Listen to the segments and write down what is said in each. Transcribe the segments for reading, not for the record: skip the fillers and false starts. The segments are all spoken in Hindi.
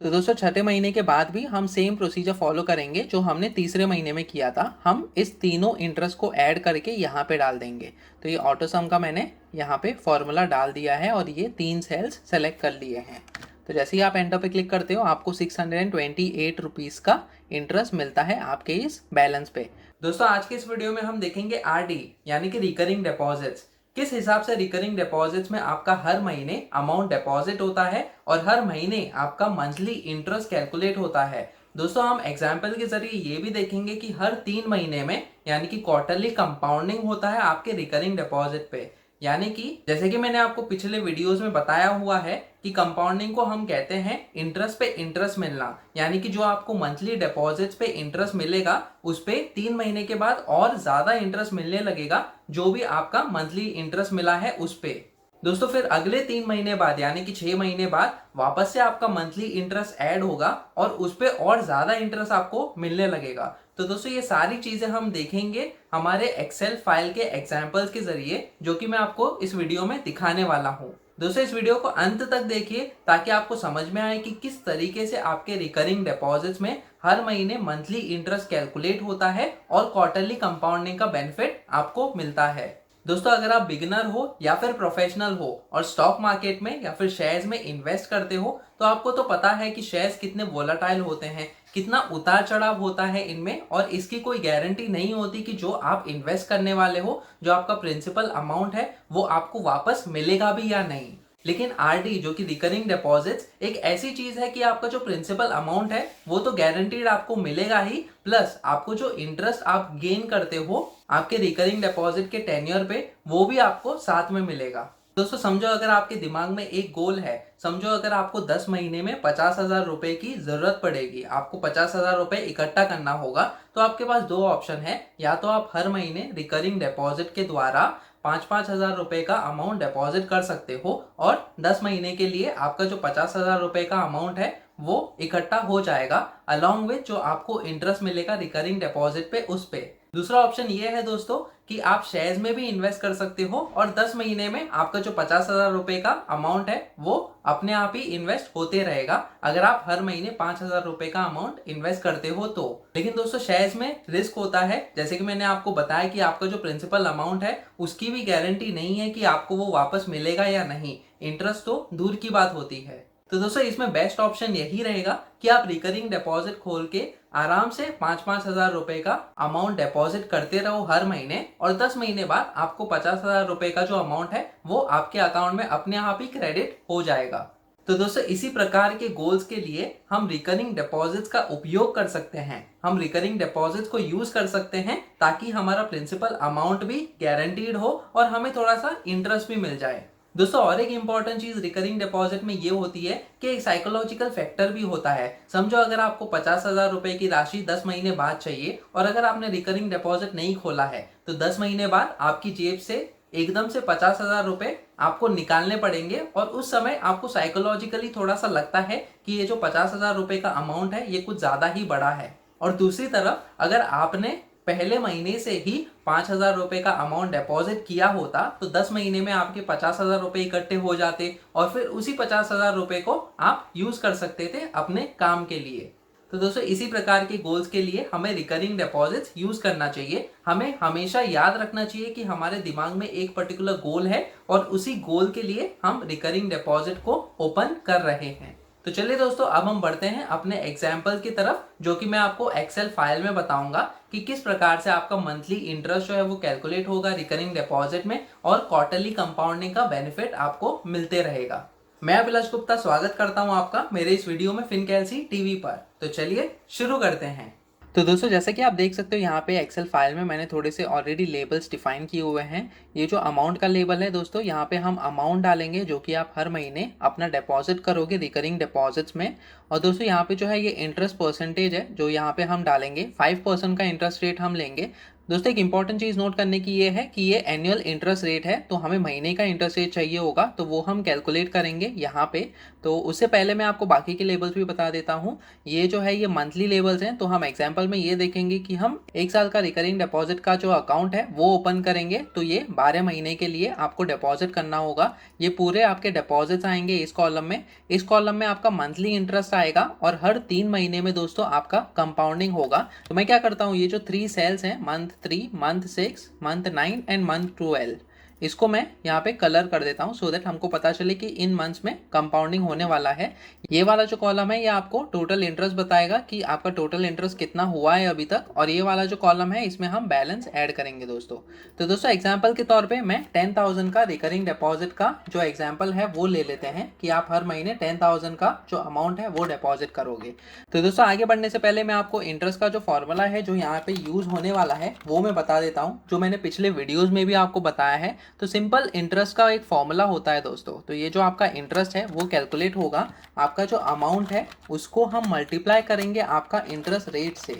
तो दोस्तों छठे महीने के बाद भी हम सेम प्रोसीजर फॉलो करेंगे जो हमने तीसरे महीने में किया था। हम इस तीनों इंटरेस्ट को ऐड करके यहाँ पे डाल देंगे। तो ये ऑटो सम का मैंने यहाँ पे फॉर्मूला डाल दिया है और ये तीन सेल्स सेलेक्ट कर लिए हैं। तो जैसे ही आप एंटर पे क्लिक करते हो आपको 628 रुपीज़ का इंटरेस्ट मिलता है आपके इस बैलेंस पे। दोस्तों आज के इस वीडियो में हम देखेंगे आरडी यानी कि रिकरिंग डिपॉजिट्स। किस हिसाब से रिकरिंग डिपॉजिट्स में आपका हर महीने अमाउंट डिपॉजिट होता है और हर महीने आपका मंथली इंटरेस्ट कैलकुलेट होता है। दोस्तों हम एग्जाम्पल के जरिए ये भी देखेंगे कि हर 3 महीने में यानी कि क्वार्टरली कंपाउंडिंग होता है आपके रिकरिंग डिपॉजिट पे। यानी कि जैसे कि मैंने आपको पिछले वीडियोस में बताया हुआ है कि कंपाउंडिंग को हम कहते हैं इंटरेस्ट पे इंटरेस्ट मिलना, यानी कि जो आपको मंथली डिपॉजिट्स पे इंटरेस्ट मिलेगा उस पे 3 महीने के बाद और ज्यादा इंटरेस्ट मिलने लगेगा जो भी आपका मंथली इंटरेस्ट मिला है उस पे। दोस्तों फिर अगले 3 महीने बाद यानी कि 6 महीने बाद वापस से आपका मंथली इंटरेस्ट ऐड होगा और उस पे और ज्यादा इंटरेस्ट आपको मिलने लगेगा। तो दोस्तों ये सारी चीजें हम देखेंगे हमारे एक्सेल फाइल के एग्जांपल्स के जरिए जो कि मैं आपको इस वीडियो में दिखाने वाला हूँ। दोस्तों इस वीडियो को अंत तक देखिए ताकि आपको समझ में आए कि किस तरीके से आपके रिकरिंग डिपॉजिट्स में हर महीने मंथली इंटरेस्ट कैलकुलेट होता है और क्वार्टरली कंपाउंडिंग का बेनिफिट आपको मिलता है। दोस्तों अगर आप बिगिनर हो या फिर प्रोफेशनल हो और स्टॉक मार्केट में या फिर शेयर्स में इन्वेस्ट करते हो तो आपको तो पता है कि शेयर्स कितने वोलाटाइल होते हैं, कितना उतार चढ़ाव होता है इनमें और इसकी कोई गारंटी नहीं होती कि जो आप इन्वेस्ट करने वाले हो, जो आपका प्रिंसिपल अमाउंट है वो आपको वापस मिलेगा भी या नहीं। लेकिन आरडी जो कि रिकरिंग डिपॉजिट्स एक ऐसी चीज है कि आपका जो प्रिंसिपल अमाउंट है वो तो गारंटीड आपको मिलेगा ही, प्लस आपको जो इंटरेस्ट आप गेन करते हो आपके रिकरिंग डिपॉजिट के टेन्योर पे वो भी आपको साथ में मिलेगा। दोस्तों समझो अगर आपके दिमाग में एक गोल है, समझो अगर आपको 10 महीने में 50,000 रुपए की जरूरत पड़ेगी, आपको 50,000 रुपए इकट्ठा करना होगा, तो आपके पास दो ऑप्शन है। या तो आप हर महीने रिकरिंग डिपॉजिट के द्वारा 5,000 रुपए का अमाउंट डिपॉजिट कर सकते हो और 10 महीने के लिए आपका जो 50,000 रुपए का अमाउंट है वो इकट्ठा हो जाएगा अलॉन्ग विथ जो आपको इंटरेस्ट मिलेगा रिकरिंग डिपॉजिट पे उस पे। दूसरा ऑप्शन ये है दोस्तों कि आप शेयर्स में भी इन्वेस्ट कर सकते हो और 10 महीने में आपका जो 50,000 रुपए का अमाउंट है वो अपने आप ही इन्वेस्ट होते रहेगा अगर आप हर महीने 5,000 रुपए का अमाउंट इन्वेस्ट करते हो तो। लेकिन दोस्तों शेयर्स में रिस्क होता है, जैसे कि मैंने आपको बताया कि आपका जो प्रिंसिपल अमाउंट है उसकी भी गारंटी नहीं है कि आपको वो वापस मिलेगा या नहीं, इंटरेस्ट तो दूर की बात होती है। तो दोस्तों इसमें बेस्ट ऑप्शन यही रहेगा कि आप रिकरिंग डिपॉजिट खोल के आराम से 5,000 रुपए का अमाउंट डिपॉजिट करते रहो हर महीने और 10 महीने बाद आपको 50,000 रुपए का जो अमाउंट है वो आपके अकाउंट में अपने आप ही क्रेडिट हो जाएगा। तो दोस्तों इसी प्रकार के गोल्स के लिए हम रिकरिंग डिपॉजिट्स का उपयोग कर सकते हैं। हम रिकरिंग डिपॉजिट्स को यूज कर सकते हैं ताकि हमारा प्रिंसिपल अमाउंट भी गारंटीड हो और हमें थोड़ा सा इंटरेस्ट भी मिल जाए। दोस्तों और एक इंपॉर्टेंट चीज रिकरिंग डिपॉजिट में ये होती है कि एक साइकोलॉजिकल फैक्टर भी होता है। समझो अगर आपको 50,000 रुपए की राशि 10 महीने बाद चाहिए और अगर आपने रिकरिंग डिपॉजिट नहीं खोला है तो 10 महीने बाद आपकी जेब से एकदम से 50,000 रुपए आपको निकालने पड़ेंगे और उस समय आपको साइकोलॉजिकली थोड़ा सा लगता है कि ये जो 50,000 रुपए का अमाउंट है ये कुछ ज्यादा ही बड़ा है। और दूसरी तरफ अगर आपने पहले महीने से ही 5,000 रुपए का अमाउंट डिपॉजिट किया होता तो 10 महीने में आपके 50,000 रुपए इकट्ठे हो जाते और फिर उसी 50,000 रुपए को आप यूज कर सकते थे अपने काम के लिए। तो दोस्तों इसी प्रकार के गोल्स के लिए हमें रिकरिंग डिपॉजिट्स यूज करना चाहिए। हमें हमेशा याद रखना चाहिए कि हमारे दिमाग में एक पर्टिकुलर गोल है और उसी गोल के लिए हम रिकरिंग डिपॉजिट को ओपन कर रहे हैं। तो चलिए दोस्तों अब हम बढ़ते हैं अपने एग्जाम्पल की तरफ जो कि मैं आपको एक्सेल फाइल में बताऊंगा कि किस प्रकार से आपका मंथली इंटरेस्ट जो है वो कैलकुलेट होगा रिकरिंग डिपॉजिट में और क्वार्टरली कंपाउंडिंग का बेनिफिट आपको मिलते रहेगा। मैं अभिलाष गुप्ता स्वागत करता हूं आपका मेरे इस वीडियो में फिनकैलसी टीवी पर। तो चलिए शुरू करते हैं। तो दोस्तों जैसे कि आप देख सकते हो यहाँ पे एक्सेल फाइल में मैंने थोड़े से ऑलरेडी लेबल्स डिफाइन किए हुए हैं। ये जो अमाउंट का लेबल है दोस्तों यहाँ पे हम अमाउंट डालेंगे जो कि आप हर महीने अपना डिपॉजिट करोगे रिकरिंग डिपॉजिट्स में। और दोस्तों यहाँ पे जो है ये इंटरेस्ट परसेंटेज है जो यहाँ पे हम डालेंगे 5% का इंटरेस्ट रेट हम लेंगे दोस्तों एक इंपॉर्टेंट चीज़ नोट करने की ये है कि ये एनुअल इंटरेस्ट रेट है, तो हमें महीने का इंटरेस्ट रेट चाहिए होगा, तो वो हम कैलकुलेट करेंगे यहाँ पे। तो उससे पहले मैं आपको बाकी के लेवल्स भी बता देता हूँ। ये जो है ये मंथली लेवल्स हैं, तो हम एग्जाम्पल में ये देखेंगे कि हम 1 साल का रिकरिंग डिपॉजिट का जो अकाउंट है वो ओपन करेंगे, तो ये 12 महीने के लिए आपको डिपॉजिट करना होगा। ये पूरे आपके डिपॉजिट्स आएंगे इस कॉलम में। इस कॉलम में आपका मंथली इंटरेस्ट आएगा और हर 3 महीने में दोस्तों आपका कंपाउंडिंग होगा। तो मैं क्या करता हूँ, ये जो 3 सेल्स हैं, month 3, month 6, month 9 and month 12, इसको मैं यहाँ पे कलर कर देता हूँ सो दैट हमको पता चले कि इन मंथ्स में कंपाउंडिंग होने वाला है। ये वाला जो कॉलम है ये आपको टोटल इंटरेस्ट बताएगा कि आपका टोटल इंटरेस्ट कितना हुआ है अभी तक, और ये वाला जो कॉलम है इसमें हम बैलेंस ऐड करेंगे दोस्तों। तो दोस्तों एग्जाम्पल के तौर पे मैं 10,000 का रिकरिंग डिपॉजिट का जो एग्जाम्पल है वो ले लेते हैं कि आप हर महीने 10,000 का जो अमाउंट है वो डिपॉजिट करोगे। तो दोस्तों आगे बढ़ने से पहले मैं आपको इंटरेस्ट का जो फॉर्मूला है जो यहाँ पे यूज होने वाला है वो मैं बता देता हूँ, जो मैंने पिछले वीडियोज में भी आपको बताया है। तो सिंपल इंटरेस्ट का एक फॉर्मूला होता है दोस्तों। तो ये जो आपका इंटरेस्ट है वो कैलकुलेट होगा, आपका जो अमाउंट है उसको हम मल्टीप्लाई करेंगे आपका इंटरेस्ट रेट से,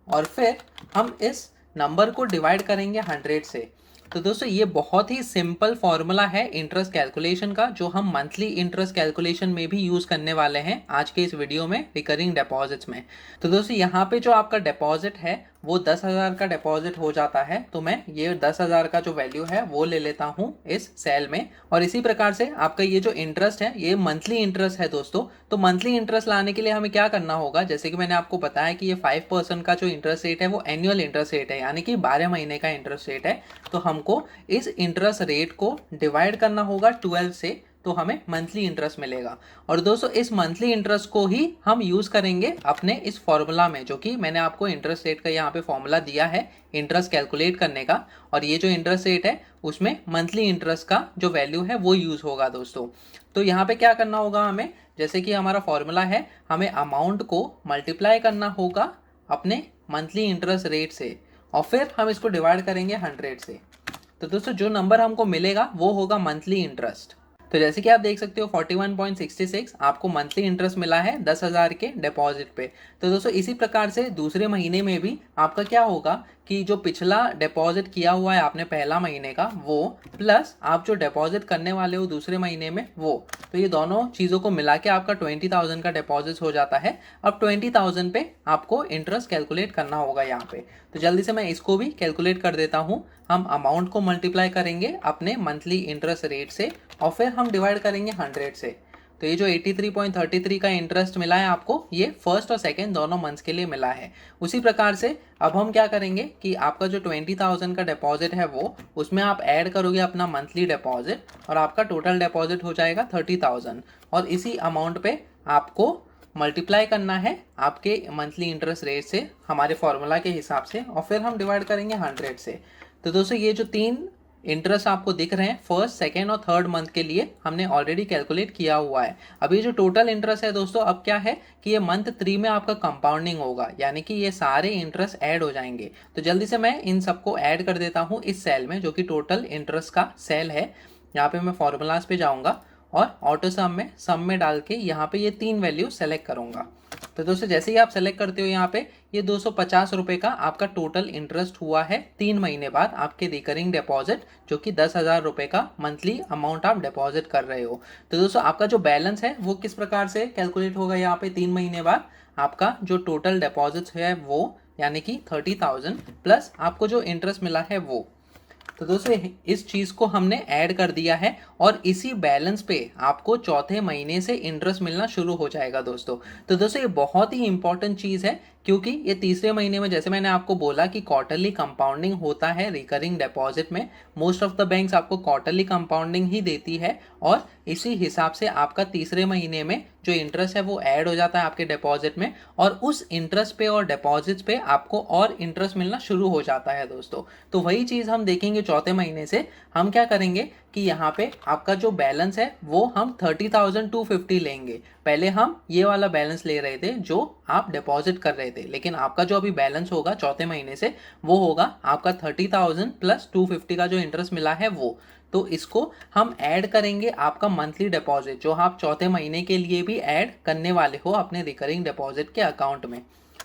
और फिर हम इस नंबर को डिवाइड करेंगे 100 से। तो दोस्तों ये बहुत ही सिंपल फॉर्मूला है इंटरेस्ट कैलकुलेशन का, जो हम मंथली इंटरेस्ट कैलकुलेशन में भी यूज करने वाले हैं आज के इस वीडियो में रिकरिंग डिपॉजिट्स में। तो दोस्तों यहाँ पे जो आपका डिपॉजिट है वो 10,000 का डिपॉजिट हो जाता है, तो मैं ये 10,000 का जो वैल्यू है वो ले लेता हूँ इस सेल में। और इसी प्रकार से आपका ये जो इंटरेस्ट है ये मंथली इंटरेस्ट है दोस्तों। तो मंथली इंटरेस्ट लाने के लिए हमें क्या करना होगा, जैसे कि मैंने आपको बताया कि ये 5% का जो इंटरेस्ट रेट है वो एनुअल इंटरेस्ट रेट है, यानी कि 12 महीने का इंटरेस्ट रेट है। तो हमको इस इंटरेस्ट रेट को डिवाइड करना होगा 12 से, तो हमें मंथली इंटरेस्ट मिलेगा। और दोस्तों इस मंथली इंटरेस्ट को ही हम यूज करेंगे अपने इस फॉर्मूला में, जो कि मैंने आपको इंटरेस्ट रेट का यहाँ पे फॉर्मूला दिया है इंटरेस्ट कैलकुलेट करने का। और ये जो इंटरेस्ट रेट है उसमें मंथली इंटरेस्ट का जो वैल्यू है वो यूज होगा दोस्तों। तो यहाँ पे क्या करना होगा हमें, जैसे कि हमारा फॉर्मूला है, हमें अमाउंट को मल्टीप्लाई करना होगा अपने मंथली इंटरेस्ट रेट से, और फिर हम इसको डिवाइड करेंगे 100 से। तो दोस्तों जो नंबर हमको मिलेगा वो होगा मंथली इंटरेस्ट। तो जैसे कि आप देख सकते हो 41.66 आपको मंथली इंटरेस्ट मिला है 10,000 के डिपॉजिट पे। तो दोस्तों इसी प्रकार से दूसरे महीने में भी आपका क्या होगा कि जो पिछला डिपॉजिट किया हुआ है आपने पहला महीने का वो, प्लस आप जो डिपॉजिट करने वाले हो दूसरे महीने में वो, तो ये दोनों चीज़ों को मिला के आपका 20,000 का डिपॉजिट हो जाता है। अब 20,000 पे आपको इंटरेस्ट कैलकुलेट करना होगा यहाँ पे। तो जल्दी से मैं इसको भी कैलकुलेट कर देता हूँ। हम अमाउंट को मल्टीप्लाई करेंगे अपने मंथली इंटरेस्ट रेट से, और फिर हम डिवाइड करेंगे 100 से। तो ये जो 83.33 का इंटरेस्ट मिला है आपको, ये फर्स्ट और सेकंड दोनों मंथ्स के लिए मिला है। उसी प्रकार से अब हम क्या करेंगे कि आपका जो 20,000 का डिपॉजिट है वो, उसमें आप ऐड करोगे अपना मंथली डिपॉजिट, और आपका टोटल डिपॉजिट हो जाएगा 30,000। और इसी अमाउंट पे आपको मल्टीप्लाई करना है आपके मंथली इंटरेस्ट रेट से हमारे फॉर्मूला के हिसाब से, और फिर हम डिवाइड करेंगे 100 से। तो दोस्तों ये जो 3 इंटरेस्ट आपको दिख रहे हैं फर्स्ट, सेकेंड और थर्ड मंथ के लिए हमने ऑलरेडी कैलकुलेट किया हुआ है। अब ये जो टोटल इंटरेस्ट है दोस्तों, अब क्या है कि ये मंथ 3 में आपका कंपाउंडिंग होगा, यानी कि ये सारे इंटरेस्ट ऐड हो जाएंगे। तो जल्दी से मैं इन सबको ऐड कर देता हूँ इस सेल में, जो कि टोटल इंटरेस्ट का सेल है। यहाँ पे मैं फॉर्मूलाज पे जाऊँगा और ऑटो सम में डाल के यहाँ पे ये 3 वैल्यू सेलेक्ट करूँगा। तो दोस्तों जैसे ही आप सेलेक्ट करते हो यहाँ पे, ये 250 रुपये का आपका टोटल इंटरेस्ट हुआ है 3 महीने बाद आपके रिकरिंग डिपॉजिट, जो कि 10,000 रुपये का मंथली अमाउंट आप डिपॉजिट कर रहे हो। तो दोस्तों आपका जो बैलेंस है वो किस प्रकार से कैलकुलेट होगा यहाँ पे 3 महीने बाद, आपका जो टोटल डिपॉजिट है वो, यानी कि 30,000 प्लस आपको जो इंटरेस्ट मिला है वो। तो दोस्तों इस चीज़ को हमने ऐड कर दिया है, और इसी बैलेंस पे आपको चौथे महीने से इंटरेस्ट मिलना शुरू हो जाएगा दोस्तों। तो दोस्तों ये बहुत ही इंपॉर्टेंट चीज़ है, क्योंकि ये तीसरे महीने में, जैसे मैंने आपको बोला कि क्वार्टरली कंपाउंडिंग होता है रिकरिंग डिपॉजिट में, मोस्ट ऑफ द बैंक्स आपको क्वार्टरली कंपाउंडिंग ही देती है, और इसी हिसाब से आपका तीसरे महीने में जो इंटरेस्ट है वो ऐड हो जाता है आपके डिपॉजिट में, और उस इंटरेस्ट पे और डिपॉजिट्स पे आपको और इंटरेस्ट मिलना शुरू हो जाता है दोस्तों। तो वही चीज़ हम देखेंगे चौथे महीने से। हम क्या करेंगे कि यहाँ पे आपका जो बैलेंस है वो हम 30,250 लेंगे। पहले हम ये वाला बैलेंस ले रहे थे जो आप डिपॉजिट कर रहे थे, लेकिन आपका जो अभी बैलेंस होगा चौथे महीने से वो होगा आपका 30,000 प्लस 250 का जो इंटरेस्ट मिला है वो। तो इसको हम ऐड करेंगे आपका मंथली डिपॉजिट, जो आप चौथे महीने के लिए भी ऐड करने वाले हो अपने रिकरिंग डिपॉजिट के अकाउंट में।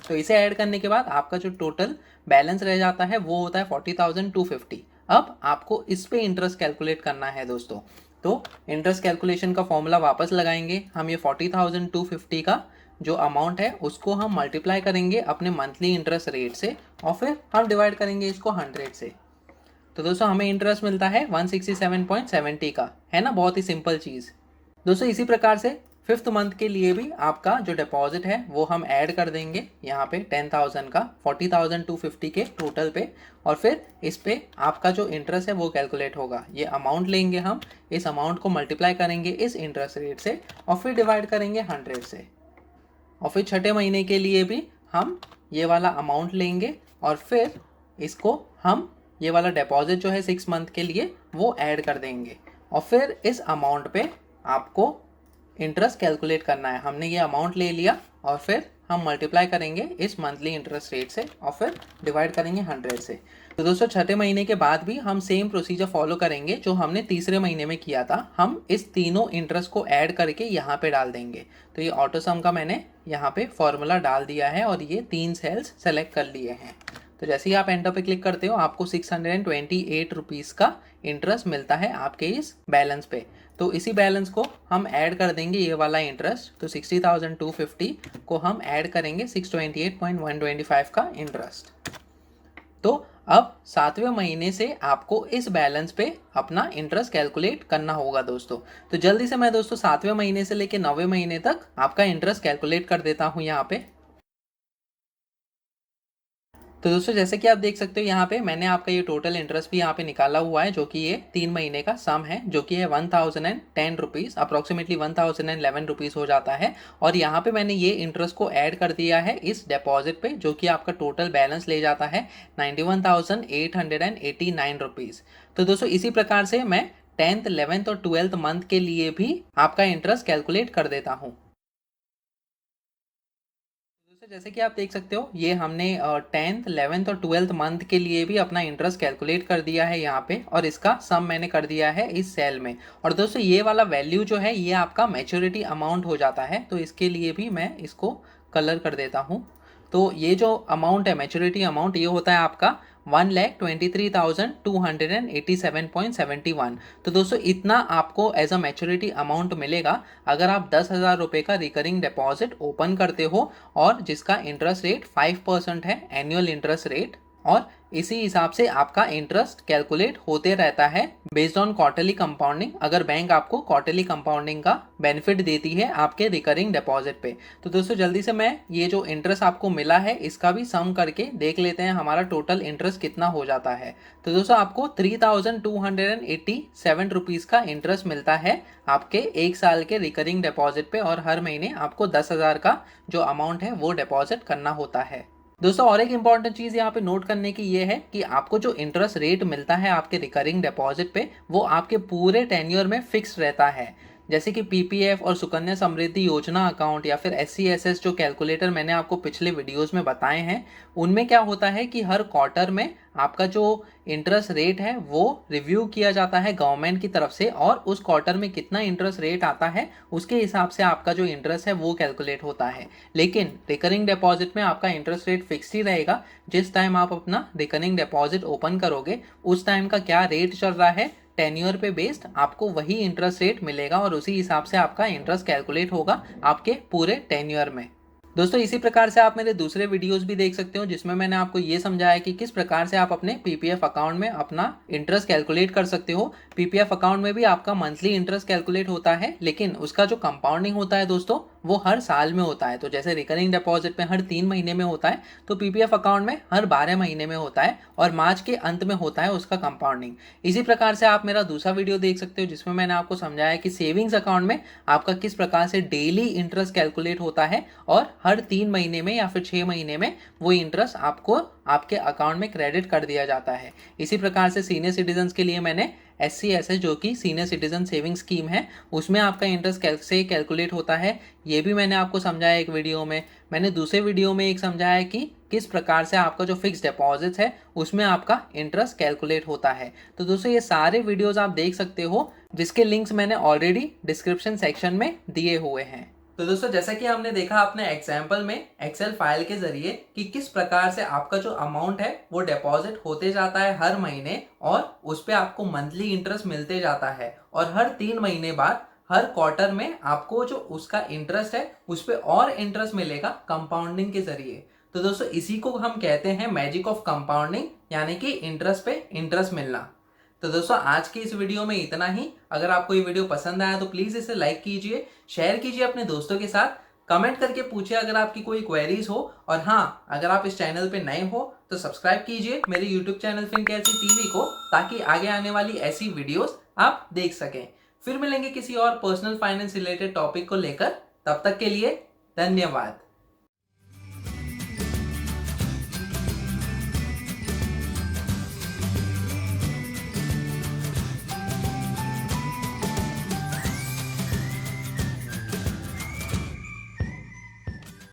तो इसे ऐड करने के बाद आपका जो टोटल बैलेंस रह जाता है वो होता है 40,250। अब आपको इस पे इंटरेस्ट कैलकुलेट करना है दोस्तों। तो इंटरेस्ट कैलकुलेशन का फॉर्मूला वापस लगाएंगे हम। ये 40,250 का जो अमाउंट है उसको हम मल्टीप्लाई करेंगे अपने मंथली इंटरेस्ट रेट से और फिर हम डिवाइड करेंगे इसको 100 से। तो दोस्तों हमें इंटरेस्ट मिलता है 167.70 का, है ना, बहुत ही सिंपल चीज़। दोस्तों इसी प्रकार से फिफ्थ मंथ के लिए भी आपका जो डिपॉजिट है वो हम ऐड कर देंगे यहाँ पे 10,000 का 40,250 के टोटल पे, और फिर इस पे आपका जो इंटरेस्ट है वो कैलकुलेट होगा। ये अमाउंट लेंगे हम, इस अमाउंट को मल्टीप्लाई करेंगे इस इंटरेस्ट रेट से और फिर डिवाइड करेंगे 100 से। और फिर छठे महीने के लिए भी हम ये वाला अमाउंट लेंगे और फिर इसको हम ये वाला डिपॉजिट जो है 6 मंथ के लिए वो ऐड कर देंगे और फिर इस अमाउंट पे आपको इंटरेस्ट कैलकुलेट करना है। हमने ये अमाउंट ले लिया और फिर हम मल्टीप्लाई करेंगे इस मंथली इंटरेस्ट रेट से और फिर डिवाइड करेंगे 100 से। तो दोस्तों छठे महीने के बाद भी हम सेम प्रोसीजर फॉलो करेंगे जो हमने तीसरे महीने में किया था। हम इस तीनों इंटरेस्ट को ऐड करके यहाँ पे डाल देंगे। तो ये ऑटो सम का मैंने यहाँ पे फॉर्मूला डाल दिया है और ये 3 सेल्स सेलेक्ट कर लिए हैं। तो जैसे ही आप एंटर पे क्लिक करते हो आपको 628 रुपीज़ का इंटरेस्ट मिलता है आपके इस बैलेंस पे। तो इसी बैलेंस को हम ऐड कर देंगे ये वाला इंटरेस्ट। तो 60,250 को हम ऐड करेंगे 628.125 का इंटरेस्ट। तो अब 7वें महीने से आपको इस बैलेंस पे अपना इंटरेस्ट कैलकुलेट करना होगा दोस्तों। तो जल्दी से मैं दोस्तों 7वें महीने से लेके 9वें महीने तक आपका इंटरेस्ट कैलकुलेट कर देता हूँ यहाँ पे। तो दोस्तों जैसे कि आप देख सकते हो यहाँ पे मैंने आपका ये टोटल इंटरेस्ट भी यहाँ पे निकाला हुआ है, जो कि ये 3 महीने का सम है, जो कि है 1010 रुपीज़, अप्रॉक्सीमेटली 1011 रुपीज़ हो जाता है। और यहाँ पे मैंने ये इंटरेस्ट को ऐड कर दिया है इस डिपॉजिट पे, जो कि आपका टोटल बैलेंस ले जाता है 91,889 रुपीज़। तो दोस्तों इसी प्रकार से मैं 10th 11th और 12th मंथ के लिए भी आपका इंटरेस्ट कैलकुलेट कर देता हूँ। जैसे कि आप देख सकते हो ये हमने 10th 11th और 12th मंथ के लिए भी अपना इंटरेस्ट कैलकुलेट कर दिया है यहाँ पे, और इसका सम मैंने कर दिया है इस सेल में। और दोस्तों ये वाला वैल्यू जो है ये आपका मैच्योरिटी अमाउंट हो जाता है, तो इसके लिए भी मैं इसको कलर कर देता हूँ। तो ये जो अमाउंट है मैच्योरिटी अमाउंट ये होता है आपका 1,23,287.71। तो दोस्तों इतना आपको एज अ मैच्योरिटी अमाउंट मिलेगा अगर आप 10,000 रुपये का रिकरिंग डिपॉजिट ओपन करते हो और जिसका इंटरेस्ट रेट 5% है एनुअल इंटरेस्ट रेट। और इसी हिसाब से आपका इंटरेस्ट कैलकुलेट होते रहता है बेस्ड ऑन क्वार्टरली कंपाउंडिंग, अगर बैंक आपको क्वार्टरली कंपाउंडिंग का बेनिफिट देती है आपके रिकरिंग डिपॉजिट पे। तो दोस्तों जल्दी से मैं ये जो इंटरेस्ट आपको मिला है इसका भी सम करके देख लेते हैं हमारा टोटल इंटरेस्ट कितना हो जाता है। तो दोस्तों आपको 3,287 रुपीज़ का इंटरेस्ट मिलता है आपके 1 साल के रिकरिंग डिपॉजिट पे, और हर महीने आपको 10,000 का जो अमाउंट है वो डिपॉजिट करना होता है। दोस्तों और एक इंपॉर्टेंट चीज़ यहाँ पे नोट करने की ये है कि आपको जो इंटरेस्ट रेट मिलता है आपके रिकरिंग डिपॉजिट पे वो आपके पूरे टेन्योर में फिक्स रहता है। जैसे कि पीपीएफ और सुकन्या समृद्धि योजना अकाउंट या फिर SCSS जो कैलकुलेटर मैंने आपको पिछले वीडियोस में बताए हैं, उनमें क्या होता है कि हर क्वार्टर में आपका जो इंटरेस्ट रेट है वो रिव्यू किया जाता है गवर्नमेंट की तरफ से, और उस क्वार्टर में कितना इंटरेस्ट रेट आता है उसके हिसाब से आपका जो इंटरेस्ट है वो कैलकुलेट होता है। लेकिन रिकरिंग डिपॉजिट में आपका इंटरेस्ट रेट फिक्स ही रहेगा। जिस टाइम आप अपना रिकरिंग डिपॉजिट ओपन करोगे उस टाइम का क्या रेट चल रहा है टेन्योर पे बेस्ड आपको वही इंटरेस्ट रेट मिलेगा, और उसी हिसाब से आपका इंटरेस्ट कैलकुलेट होगा आपके पूरे टेन्योर में। दोस्तों इसी प्रकार से आप मेरे दूसरे वीडियोस भी देख सकते हो जिसमें मैंने आपको ये समझाया कि किस प्रकार से आप अपने पीपीएफ अकाउंट में अपना इंटरेस्ट कैलकुलेट कर सकते हो। पीपीएफ अकाउंट में भी आपका मंथली इंटरेस्ट कैलकुलेट होता है, लेकिन उसका जो कंपाउंडिंग होता है दोस्तों वो हर साल में होता है। तो जैसे रिकरिंग डिपॉजिट में हर 3 महीने में होता है, तो पीपीएफ अकाउंट में हर 12 महीने में होता है और मार्च के अंत में होता है उसका कंपाउंडिंग। इसी प्रकार से आप मेरा दूसरा वीडियो देख सकते हो जिसमें मैंने आपको समझाया कि सेविंग्स अकाउंट में आपका किस प्रकार से डेली इंटरेस्ट कैलकुलेट होता है और हर 3 महीने में या फिर 6 महीने में वो इंटरेस्ट आपको आपके अकाउंट में क्रेडिट कर दिया जाता है। इसी प्रकार से सीनियर सिटीजन्स के लिए मैंने SCSS जो कि सीनियर सिटीजन सेविंग स्कीम है उसमें आपका इंटरेस्ट कैसे कैलकुलेट होता है ये भी मैंने आपको समझाया एक वीडियो में। मैंने दूसरे वीडियो में एक समझाया कि किस प्रकार से आपका जो फिक्स डिपॉजिट है उसमें आपका इंटरेस्ट कैलकुलेट होता है। तो दोस्तों ये सारे वीडियोस आप देख सकते हो जिसके लिंक्स मैंने ऑलरेडी डिस्क्रिप्शन सेक्शन में दिए हुए हैं। तो दोस्तों जैसा कि हमने देखा अपने एग्जाम्पल में एक्सेल फाइल के जरिए कि किस प्रकार से आपका जो अमाउंट है वो डिपॉजिट होते जाता है हर महीने और उस पे आपको मंथली इंटरेस्ट मिलते जाता है और हर 3 महीने बाद हर क्वार्टर में आपको जो उसका इंटरेस्ट है उस पे और इंटरेस्ट मिलेगा कंपाउंडिंग के जरिए। तो दोस्तों इसी को हम कहते हैं मैजिक ऑफ कंपाउंडिंग, यानी कि इंटरेस्ट पे इंटरेस्ट मिलना। तो दोस्तों आज की इस वीडियो में इतना ही। अगर आपको ये वीडियो पसंद आया तो प्लीज़ इसे लाइक कीजिए, शेयर कीजिए अपने दोस्तों के साथ, कमेंट करके पूछिए अगर आपकी कोई क्वेरीज हो, और हाँ, अगर आप इस चैनल पे नए हो तो सब्सक्राइब कीजिए मेरे यूट्यूब चैनल फिनकेसी टीवी को, ताकि आगे आने वाली ऐसी वीडियोस आप देख सकें। फिर मिलेंगे किसी और पर्सनल फाइनेंस रिलेटेड टॉपिक को लेकर, तब तक के लिए धन्यवाद।